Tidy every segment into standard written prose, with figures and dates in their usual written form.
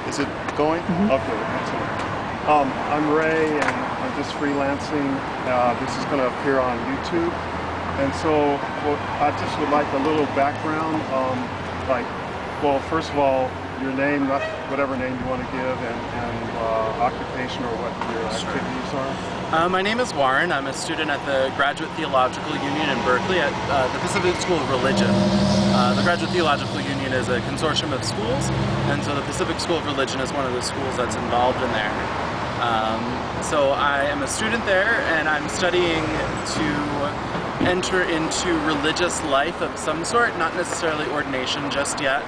Is it going? Mm-hmm. Okay, excellent. I'm Ray, and I'm just freelancing. This is going to appear on YouTube. And so I just would like a little background. Well, first of all, your name, not whatever name you want to give, and occupation or what your activities are. My name is Warren. I'm a student at the Graduate Theological Union in Berkeley at the Pacific School of Religion. The Graduate Theological Union is a consortium of schools, and so the Pacific School of Religion is one of the schools that's involved in there. So I am a student there, and I'm studying to enter into religious life of some sort, not necessarily ordination just yet,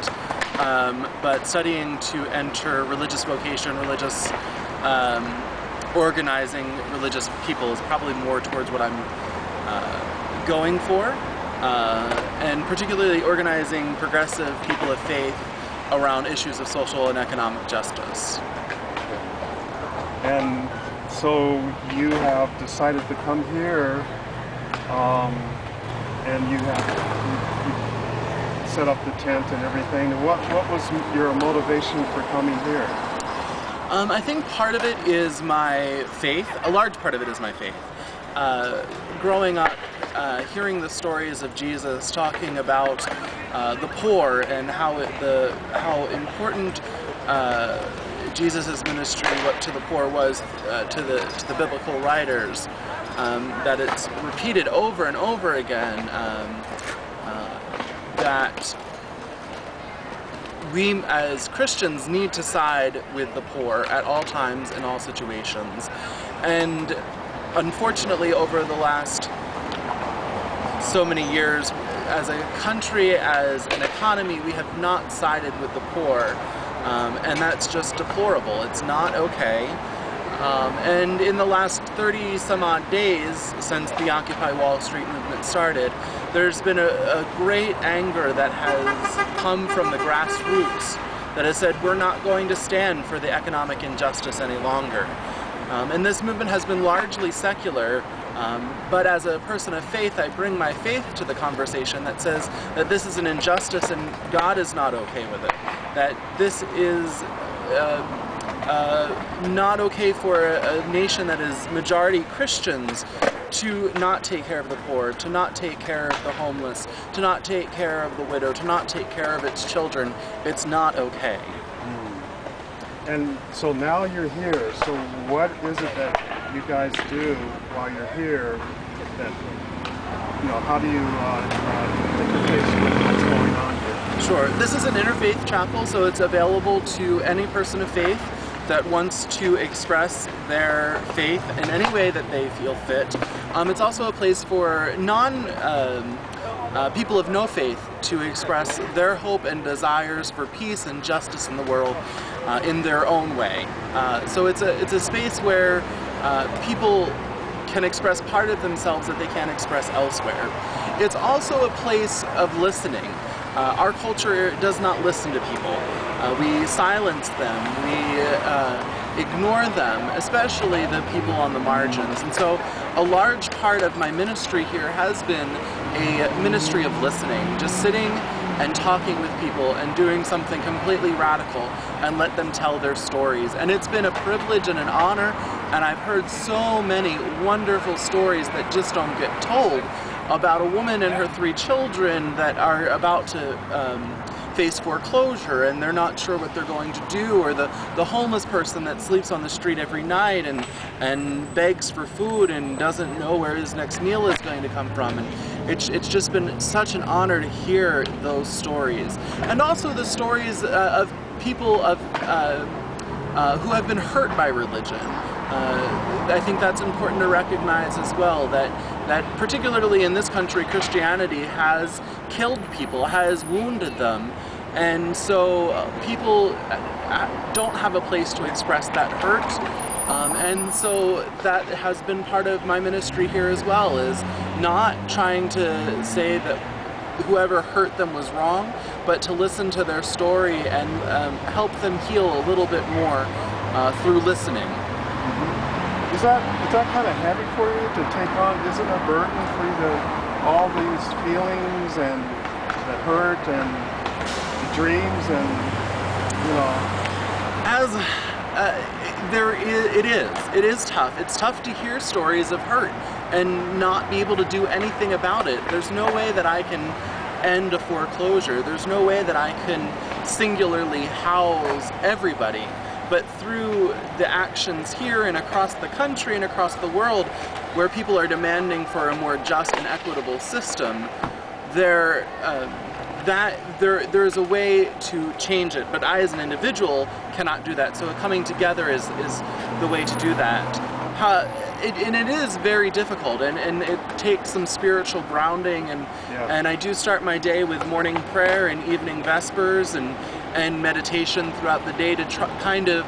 but studying to enter religious vocation, religious organizing religious people is probably more towards what I'm going for, and particularly organizing progressive people of faith around issues of social and economic justice. And so you have decided to come here, and you set up the tent and everything. What was your motivation for coming here? I think part of it is my faith. A large part of it is my faith. Growing up, hearing the stories of Jesus talking about the poor and how important Jesus' ministry to the poor was to the biblical writers, that it's repeated over and over again, that we as Christians need to side with the poor at all times in all situations. And unfortunately, over the last so many years, as a country, as an economy, we have not sided with the poor. And that's just deplorable. It's not okay. And in the last 30 some odd days since the Occupy Wall Street movement started, there's been a great anger that has come from the grassroots that has said we're not going to stand for the economic injustice any longer. And this movement has been largely secular, but as a person of faith, I bring my faith to the conversation that says that this is an injustice and God is not okay with it. That this is not okay for a nation that is majority Christians to not take care of the poor, to not take care of the homeless, to not take care of the widow, to not take care of its children. It's not okay. And so now you're here. So what is it that you guys do while you're here? That, how do you interface with what's going on here? Sure. This is an interfaith chapel, so it's available to any person of faith that wants to express their faith in any way that they feel fit. It's also a place for people of no faith to express their hope and desires for peace and justice in the world in their own way. So it's a space where people can express part of themselves that they can't express elsewhere. It's also a place of listening. Our culture does not listen to people. We silence them, we ignore them, especially the people on the margins. And so a large part of my ministry here has been a ministry of listening, just sitting and talking with people and doing something completely radical and let them tell their stories. And it's been a privilege and an honor, and I've heard so many wonderful stories that just don't get told about a woman and her 3 children that are about to face foreclosure and they're not sure what they're going to do, or the homeless person that sleeps on the street every night and begs for food and doesn't know where his next meal is going to come from. And it's just been such an honor to hear those stories, and also the stories of people who have been hurt by religion. I think that's important to recognize as well, that particularly in this country, Christianity has killed people, has wounded them, and so people don't have a place to express that hurt, and so that has been part of my ministry here as well, is not trying to say that whoever hurt them was wrong, but to listen to their story and help them heal a little bit more through listening. Is that kind of heavy for you to take on? Is it a burden for you to all these feelings and the hurt and the dreams and As it is tough. It's tough to hear stories of hurt and not be able to do anything about it. There's no way that I can end a foreclosure. There's no way that I can singularly house everybody. But through the actions here and across the country and across the world, where people are demanding for a more just and equitable system, there's a way to change it. But I, as an individual, cannot do that. So coming together is the way to do that. And it is very difficult, and it takes some spiritual grounding, and I do start my day with morning prayer and evening vespers and meditation throughout the day to kind of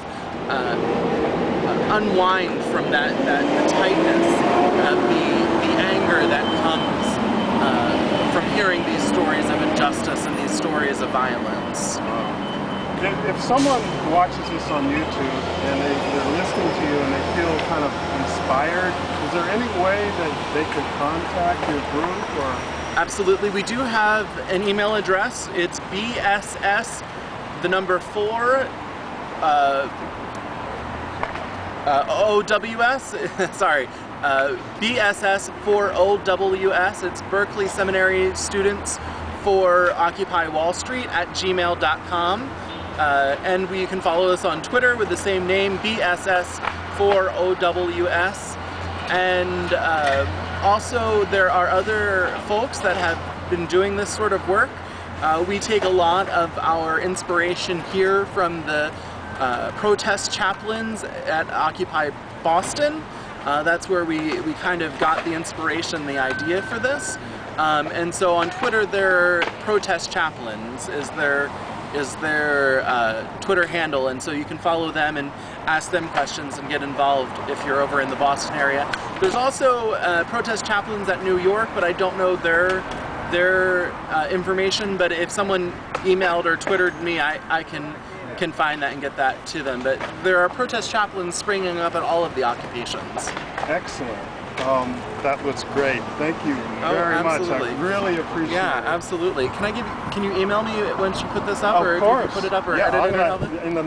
unwind from the tightness, the anger that comes from hearing these stories of injustice and these stories of violence. If someone watches this on YouTube and they're listening to you and they feel kind of inspired, is there any way that they could contact your group? Or? Absolutely. We do have an email address. It's BSS, the number 4, OWS, sorry, BSS4OWS. It's Berkeley Seminary Students for Occupy Wall Street at gmail.com. And you can follow us on Twitter with the same name, BSS4OWS. And also there are other folks that have been doing this sort of work. We take a lot of our inspiration here from the protest chaplains at Occupy Boston. That's where we kind of got the inspiration, the idea for this. And so on Twitter, their protest chaplains is their Twitter handle, and so you can follow them and ask them questions and get involved if you're over in the Boston area. There's also protest chaplains at New York, but I don't know their information, but if someone emailed or Twittered me, I can find that and get that to them. But there are protest chaplains springing up at all of the occupations. Excellent. That was great. Thank you very much. I really appreciate it. Yeah, absolutely. Can you email me once you put this up, of or course. if you put it up or edit it or in the